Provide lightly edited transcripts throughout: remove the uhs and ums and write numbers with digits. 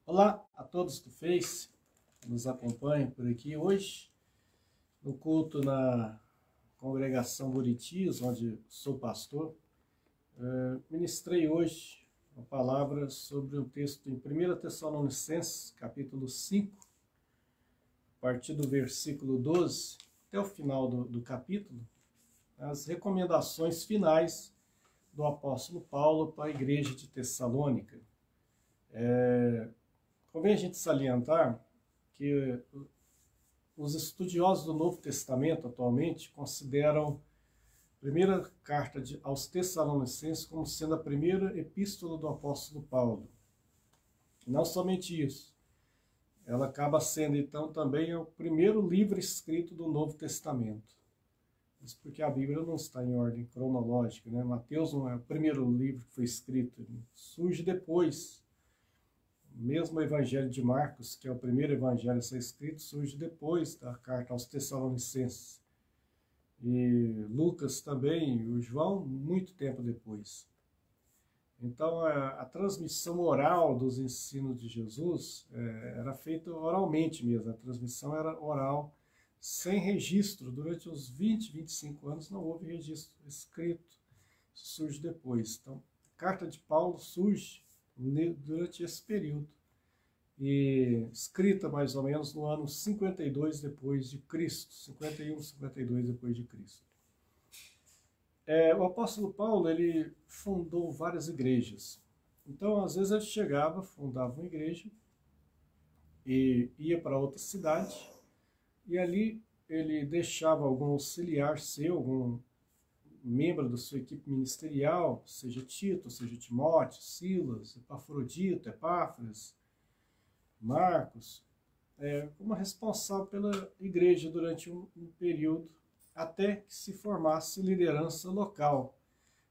Olá a todos do Face que nos acompanham por aqui hoje, no culto na congregação Buritis, onde sou pastor. Ministrei hoje uma palavra sobre um texto em 1 Tessalonicenses, capítulo 5, a partir do versículo 12 até o final do capítulo, as recomendações finais do apóstolo Paulo para a igreja de Tessalônica. Convém a gente salientar que os estudiosos do Novo Testamento atualmente consideram a primeira carta aos Tessalonicenses como sendo a primeira epístola do apóstolo Paulo. E não somente isso, ela acaba sendo então também o primeiro livro escrito do Novo Testamento. Isso porque a Bíblia não está em ordem cronológica, né? Mateus não é o primeiro livro que foi escrito, ele surge depois. Mesmo o Evangelho de Marcos, que é o primeiro evangelho a ser escrito, surge depois da carta aos Tessalonicenses. E Lucas também, e o João, muito tempo depois. Então, a transmissão oral dos ensinos de Jesus era feita oralmente mesmo. A transmissão era oral, sem registro. Durante os 20, 25 anos não houve registro escrito. Isso surge depois. Então, a carta de Paulo surge durante esse período, e escrita mais ou menos no ano 52 depois de Cristo, 51, 52 depois de Cristo. O apóstolo Paulo, ele fundou várias igrejas. Então, às vezes ele chegava, fundava uma igreja e ia para outra cidade, e ali ele deixava algum auxiliar seu, algum membro da sua equipe ministerial, seja Tito, seja Timóteo, Silas, Epafrodito, Epáfras, Marcos, como responsável pela igreja durante um período, até que se formasse liderança local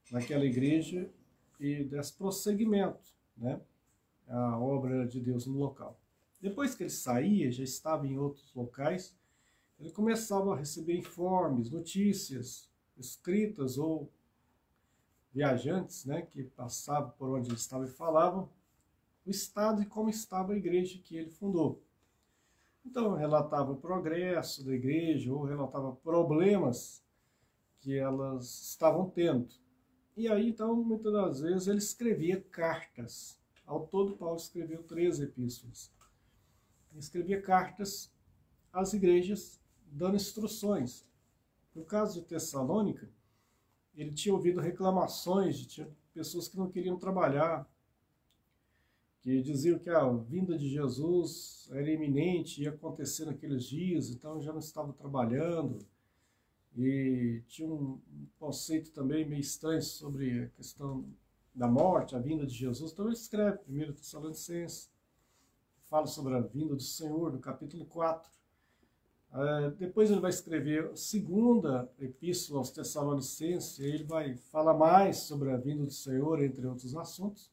naquela igreja e desse prosseguimento, né, à obra de Deus no local. Depois que ele saía, já estava em outros locais, ele começava a receber informes, notícias escritas ou viajantes, né, que passavam por onde ele estava e falavam o estado e como estava a igreja que ele fundou. Então, relatava o progresso da igreja ou relatava problemas que elas estavam tendo. E aí, então, muitas das vezes ele escrevia cartas. Ao todo, Paulo escreveu 13 epístolas. Ele escrevia cartas às igrejas, dando instruções. No caso de Tessalônica, ele tinha ouvido reclamações de pessoas que não queriam trabalhar, que diziam que a vinda de Jesus era iminente, ia acontecer naqueles dias, então já não estava trabalhando. E tinha um conceito também meio estranho sobre a questão da morte, a vinda de Jesus. Então ele escreve 1 Tessalonicenses, fala sobre a vinda do Senhor, no capítulo 4. Depois ele vai escrever a segunda epístola aos Tessalonicenses, e ele vai falar mais sobre a vinda do Senhor, entre outros assuntos.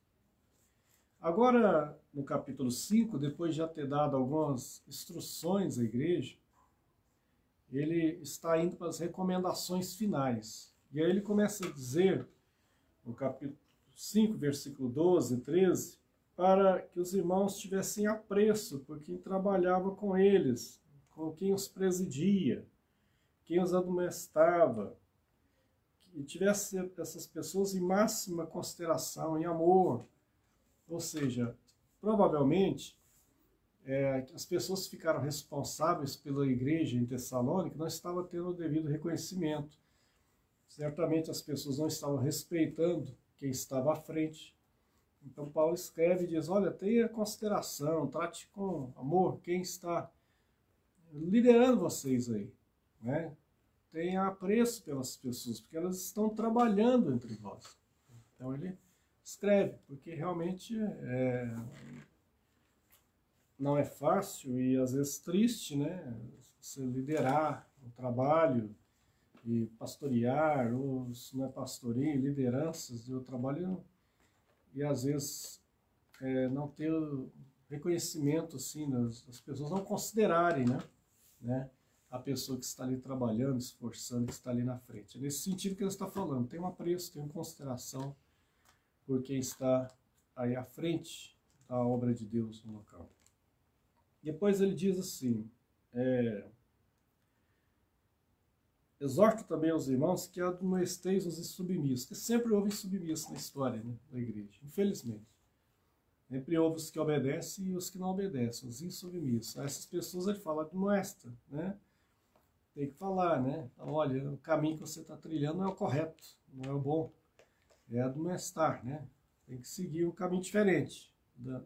Agora, no capítulo 5, depois de já ter dado algumas instruções à igreja, ele está indo para as recomendações finais. E aí ele começa a dizer, no capítulo 5, versículo 12 e 13, para que os irmãos tivessem apreço por quem trabalhava com eles, com quem os presidia, quem os admoestava, que tivesse essas pessoas em máxima consideração, em amor. Ou seja, provavelmente, as pessoas que ficaram responsáveis pela igreja em Tessalônica não estavam tendo o devido reconhecimento. Certamente as pessoas não estavam respeitando quem estava à frente. Então Paulo escreve e diz, olha, tenha consideração, trate com amor quem está liderando vocês aí, né? Tenha apreço pelas pessoas, porque elas estão trabalhando entre vós. Então ele escreve, porque realmente não é fácil e às vezes triste, né? Você liderar o trabalho e pastorear, ou se não é pastoreio, lideranças do trabalho, e às vezes não ter reconhecimento assim, das pessoas não considerarem, né, a pessoa que está ali trabalhando, esforçando, que está ali na frente. É nesse sentido que ele está falando, tem um apreço, tem uma consideração por quem está aí à frente a obra de Deus no local. Depois ele diz assim, exorto também aos irmãos que admoesteis os insubmissos, que sempre houve insubmissos na história, né, da igreja, infelizmente. Sempre houve os que obedecem e os que não obedecem, os insubmissos. A essas pessoas ele fala, admoesta, né? Tem que falar, né? Olha, o caminho que você está trilhando não é o correto, não é o bom. É admoestar, né? Tem que seguir um caminho diferente,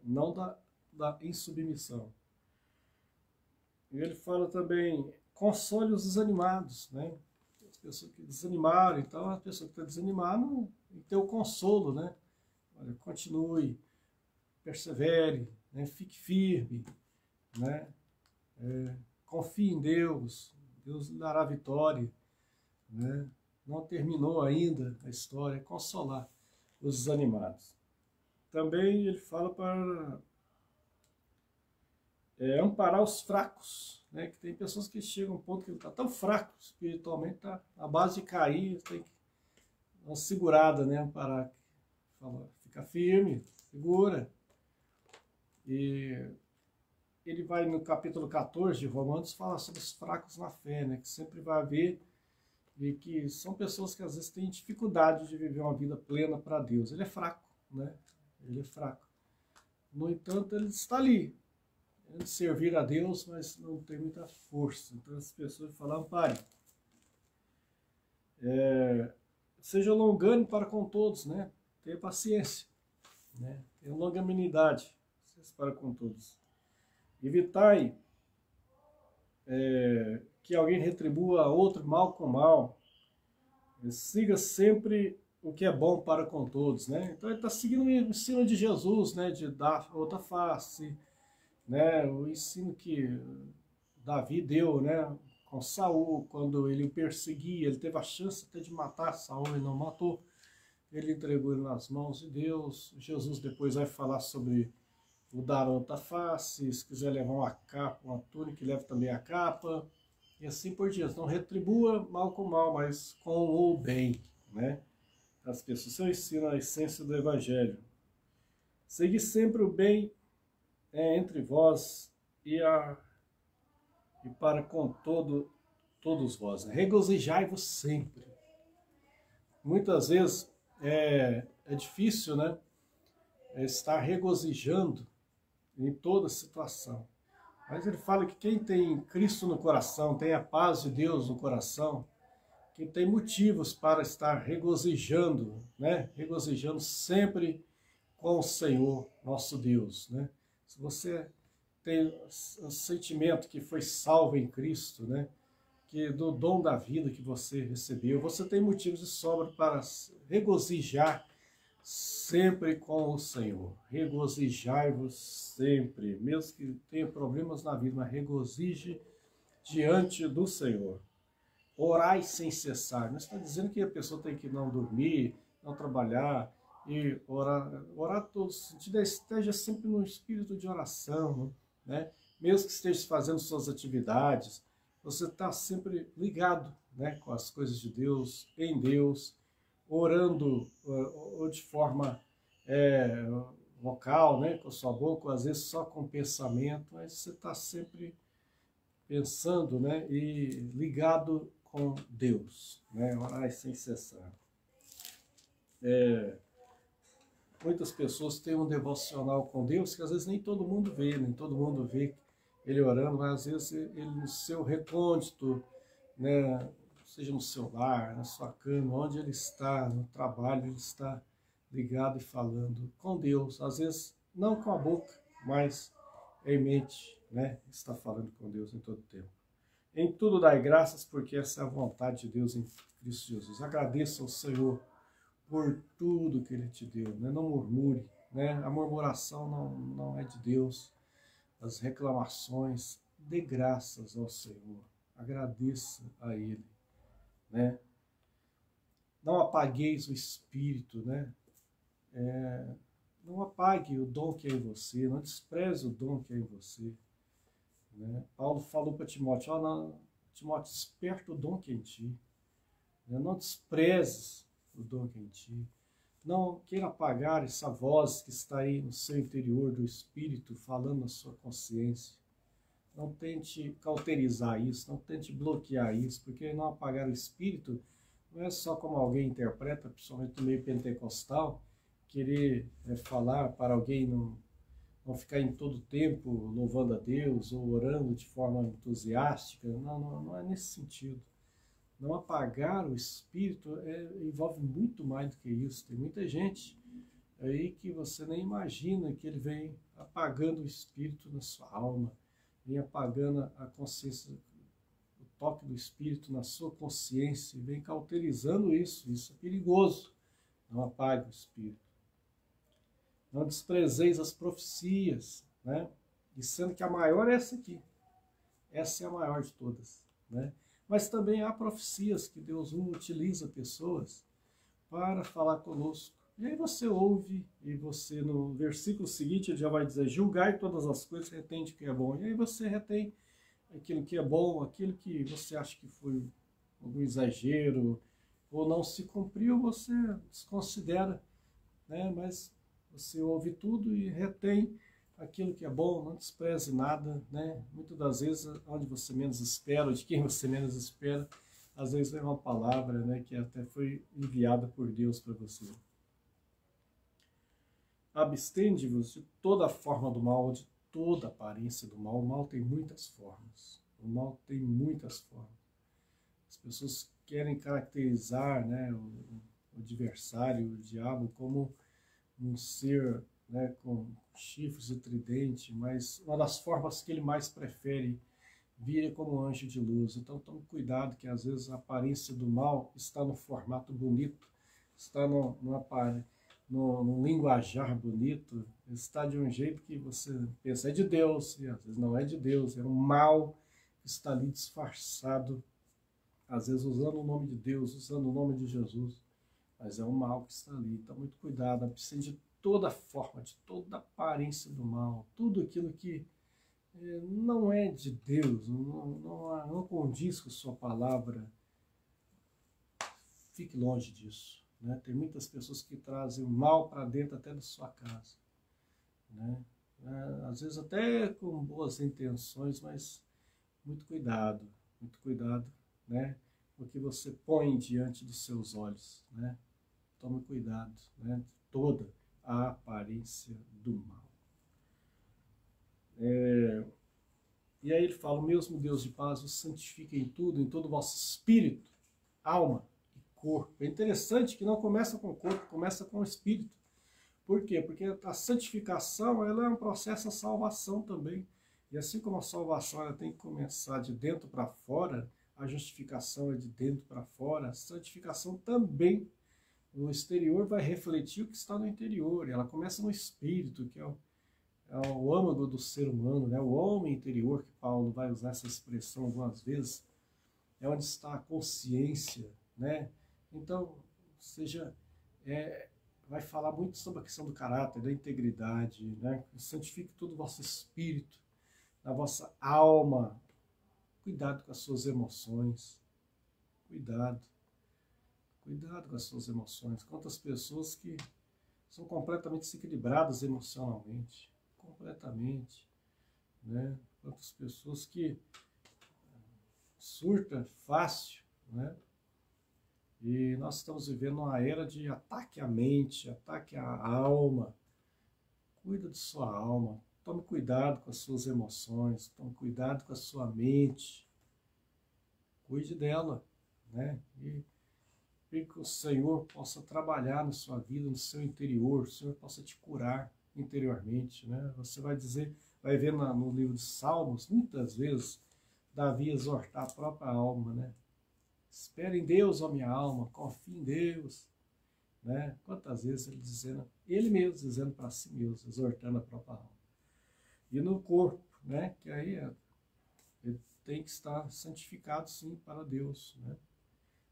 não da insubmissão. E ele fala também, console os desanimados, né? As pessoas que desanimaram, então a pessoa que está desanimada tem que ter o consolo, né? Olha, continue, persevere, né? Fique firme, né? Confie em Deus, Deus lhe dará vitória, né? Não terminou ainda a história, consolar os desanimados. Também ele fala para amparar os fracos, né? Que tem pessoas que chegam a um ponto que ele está tão fraco espiritualmente, está à base de cair, tem que dar uma segurada, né? Amparar, ficar firme, segura. E ele vai no capítulo 14 de Romanos falar sobre os fracos na fé, né? Que sempre vai haver, e que são pessoas que às vezes têm dificuldade de viver uma vida plena para Deus. Ele é fraco, né? Ele é fraco. No entanto, ele está ali, de servir a Deus, mas não tem muita força. Então as pessoas falam, pare. Seja longânimo para com todos, né? Tenha paciência, né? Tenha longanimidade para com todos. Evitai que alguém retribua a outro mal com mal. Siga sempre o que é bom para com todos, né? Então ele está seguindo o ensino de Jesus, né? De dar outra face, né? O ensino que Davi deu, né? Com Saul, quando ele o perseguia, ele teve a chance até de matar Saul e não matou. Ele entregou ele nas mãos de Deus. Jesus depois vai falar sobre o dar outra face, se quiser levar uma capa, uma túnica, leve também a capa, e assim por diante. Não retribua mal com mal, mas com o bem, né? As pessoas, isso ensina a essência do Evangelho. Segui sempre o bem entre vós e para com todos vós. Regozijai-vos sempre. Muitas vezes é difícil, né? Estar regozijando em toda situação. Mas ele fala que quem tem Cristo no coração, tem a paz de Deus no coração, que tem motivos para estar regozijando, né? Regozijando sempre com o Senhor, nosso Deus, né? Se você tem o sentimento que foi salvo em Cristo, né? Que do dom da vida que você recebeu, você tem motivos de sobra para regozijar sempre com o Senhor. Regozijai-vos sempre, mesmo que tenha problemas na vida, mas regozije diante do Senhor. Orai sem cessar. Não está dizendo que a pessoa tem que não dormir, não trabalhar e orar todos os dias. Esteja sempre no espírito de oração, né? Mesmo que esteja fazendo suas atividades, você está sempre ligado, né, com as coisas de Deus, em Deus, orando ou de forma vocal, né, com a sua boca, ou às vezes só com pensamento, mas você está sempre pensando, né, e ligado com Deus, né, orar sem cessar. Muitas pessoas têm um devocional com Deus que às vezes nem todo mundo vê, nem todo mundo vê ele orando, mas às vezes ele no seu recôndito, né, seja no seu lar, na sua cama, onde ele está, no trabalho, ele está ligado e falando com Deus. Às vezes não com a boca, mas em mente, né, está falando com Deus em todo tempo. Em tudo dai graças, porque essa é a vontade de Deus em Cristo Jesus. Agradeça ao Senhor por tudo que Ele te deu, né? Não murmure, né? A murmuração não é de Deus. As reclamações, dê graças ao Senhor, agradeça a Ele, né? Não apagueis o Espírito, né? Não apague o dom que é em você, não despreze o dom que é em você, né? Paulo falou para Timóteo, Timóteo, desperta o dom que é em ti, né? Não desprezes o dom que é em ti. Não queira apagar essa voz que está aí no seu interior do Espírito, falando na sua consciência. Não tente cauterizar isso, não tente bloquear isso, porque não apagar o Espírito não é só como alguém interpreta, principalmente no meio pentecostal, querer falar para alguém não ficar em todo tempo louvando a Deus ou orando de forma entusiástica. Não é nesse sentido. Não apagar o Espírito envolve muito mais do que isso. Tem muita gente aí que você nem imagina que ele vem apagando o Espírito na sua alma, vem apagando a consciência, o toque do Espírito na sua consciência, vem cauterizando isso. Isso é perigoso. Não apague o Espírito. Não desprezeis as profecias, né? E sendo que a maior é essa aqui. Essa é a maior de todas, né? Mas também há profecias que Deus utiliza pessoas para falar conosco. E aí você ouve, e você no versículo seguinte ele já vai dizer: julgai todas as coisas, retende o que é bom. E aí você retém aquilo que é bom, aquilo que você acha que foi algum exagero, ou não se cumpriu, você desconsidera, né? Mas você ouve tudo e retém aquilo que é bom, não despreze nada, né? Muitas das vezes, onde você menos espera, de quem você menos espera, às vezes é uma palavra, né, que até foi enviada por Deus para você. Abstende-vos de toda forma do mal, de toda aparência do mal. O mal tem muitas formas. O mal tem muitas formas. As pessoas querem caracterizar, né, o adversário, o diabo, como um ser, né, com chifres e tridente, mas uma das formas que ele mais prefere vir é como anjo de luz. Então tome cuidado, que às vezes a aparência do mal está no formato bonito, está no linguajar bonito, está de um jeito que você pensa é de Deus, e às vezes não é de Deus, é um mal que está ali disfarçado, às vezes usando o nome de Deus, usando o nome de Jesus, mas é um mal que está ali. Então muito cuidado, precisa de toda forma, de toda aparência do mal, tudo aquilo que não é de Deus, não condiz com a sua palavra, fique longe disso, né? Tem muitas pessoas que trazem o mal para dentro até da sua casa, né? Às vezes até com boas intenções, mas muito cuidado, né? O que você põe diante dos seus olhos, né? Tome cuidado, né? De toda a aparência do mal. E aí ele fala: o mesmo Deus de paz os santifica em tudo, em todo o vosso espírito, alma e corpo. É interessante que não começa com o corpo, começa com o espírito. Por quê? Porque a santificação ela é um processo de salvação também. E assim como a salvação ela tem que começar de dentro para fora, a justificação é de dentro para fora, a santificação também no exterior vai refletir o que está no interior. Ela começa no espírito, que é o âmago do ser humano, né? O homem interior, que Paulo vai usar essa expressão algumas vezes, é onde está a consciência, né? Então, ou seja, vai falar muito sobre a questão do caráter, da integridade, né? Santifique todo o vosso espírito, a vossa alma. Cuidado com as suas emoções, cuidado com as suas emoções. Quantas pessoas que são completamente desequilibradas emocionalmente, completamente, né? Quantas pessoas que surtam fácil, né? E nós estamos vivendo uma era de ataque à mente, ataque à alma. Cuida de sua alma, tome cuidado com as suas emoções, tome cuidado com a sua mente, cuide dela, né? E que o Senhor possa trabalhar na sua vida, no seu interior, o Senhor possa te curar interiormente, né? Você vai ver no livro de Salmos, muitas vezes, Davi exortar a própria alma, né? Espere em Deus, ó minha alma, confie em Deus, né? Quantas vezes ele mesmo dizendo para si mesmo, exortando a própria alma. E no corpo, né? Que aí ele tem que estar santificado, sim, para Deus, né?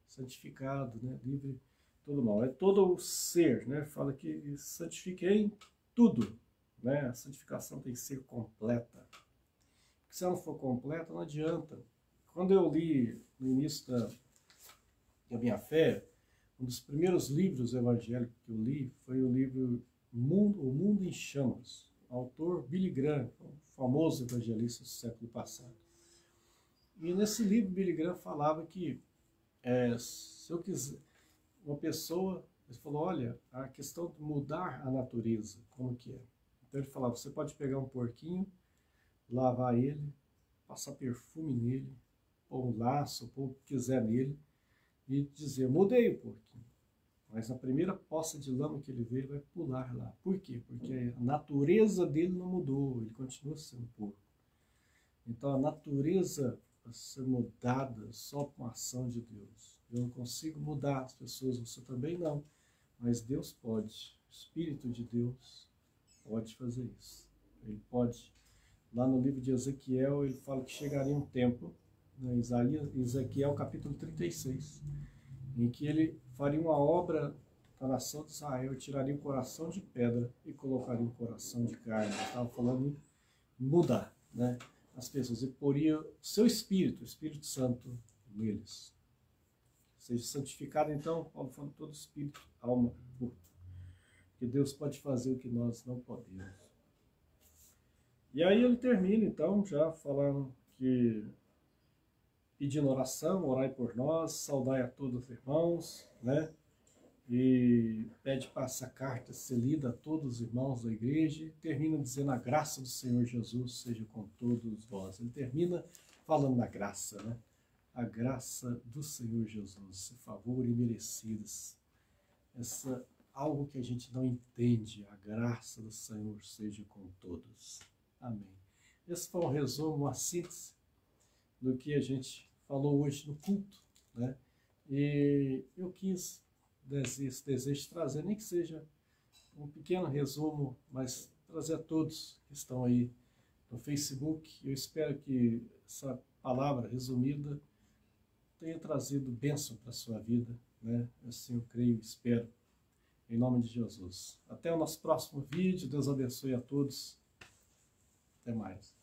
Santificado, né? Livre de todo mal. É todo o ser, né? Fala que santifiquei tudo, né? A santificação tem que ser completa. Porque se ela não for completa, não adianta. Quando eu li no início da minha fé, Um dos primeiros livros evangélicos que eu li foi o livro O Mundo em Chamas, autor Billy Graham, um famoso evangelista do século passado. E nesse livro Billy Graham falava que se eu quiser, uma pessoa, ele falou, olha, a questão de mudar a natureza, como que é? Então ele falava, você pode pegar um porquinho, lavar ele, passar perfume nele, pôr um laço, pôr o que quiser nele, e dizer, mudei o porquinho. Mas na primeira poça de lama que ele vê, ele vai pular lá. Por quê? Porque a natureza dele não mudou, ele continua sendo porco. Então a natureza vai ser mudada só com a ação de Deus. Eu não consigo mudar as pessoas, você também não. Mas Deus pode, o Espírito de Deus pode fazer isso. Ele pode. Lá no livro de Ezequiel, ele fala que chegaria um tempo, né, Ezequiel capítulo 36, em que ele faria uma obra da nação de Israel, tiraria um coração de pedra e colocaria um coração de carne. Ele estava falando em mudar, né, as pessoas, e poria o seu Espírito, o Espírito Santo, neles. Seja santificado, então, Paulo fala, todo espírito, alma, corpo. Que Deus pode fazer o que nós não podemos. E aí ele termina, então, já falando que pedindo oração, orai por nós, saudai a todos os irmãos, né? E pede para essa carta ser lida a todos os irmãos da igreja, e termina dizendo a graça do Senhor Jesus seja com todos vós. Ele termina falando da graça, né? A graça do Senhor Jesus, esse favor imerecido, algo que a gente não entende, a graça do Senhor seja com todos. Amém. Esse foi um resumo, uma síntese do que a gente falou hoje no culto, né? E eu quis esse desejo trazer, nem que seja um pequeno resumo, mas trazer a todos que estão aí no Facebook. Eu espero que essa palavra resumida tenha trazido bênção para a sua vida, né? Assim eu creio e espero, em nome de Jesus. Até o nosso próximo vídeo. Deus abençoe a todos. Até mais.